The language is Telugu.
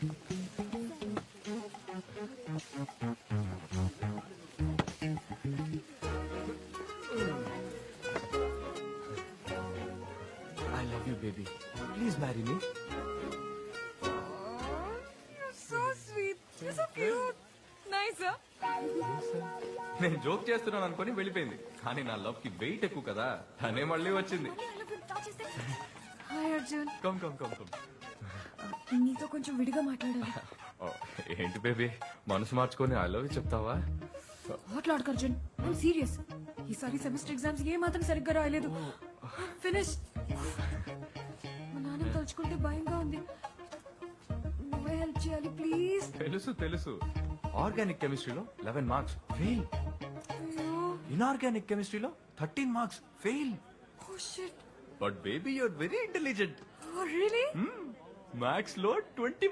I love you, baby. Please marry me. So sweet, so cute, nice. నేను జోక్ చేస్తున్నాను అనుకుని వెళ్ళిపోయింది, కానీ నా లవ్ కి వెయిట్ ఎక్కువ కదా, తనే మళ్ళీ వచ్చింది. Hi Arjun, come come come come. నీతో కొంచెం విడిగా మాట్లాడాలి. ఏంటి బేబీ, మనసు మార్చుకొని ఐ లవ్ యూ చెప్తావా? మాట్లాడకు అర్జున్, ఐమ్ సీరియస్. ఈసారి సెమిస్టర్ ఎగ్జామ్స్ ఏ మాత్రం సరిగ్గా రాయలేదు. ఫినిష్. మా నాన్న తలుచుకుంటే భయంగా ఉంది. నువ్వే హెల్ప్ చేయాలి ప్లీజ్. తెలుసు తెలుసు, ఆర్గానిక్ కెమిస్ట్రీలో 11 మార్క్స్ ఫెయిల్, ఇన్ఆర్గానిక్ కెమిస్ట్రీలో 13 marks fail. Oh shit. But baby you're very intelligent. Really? Maths లో 20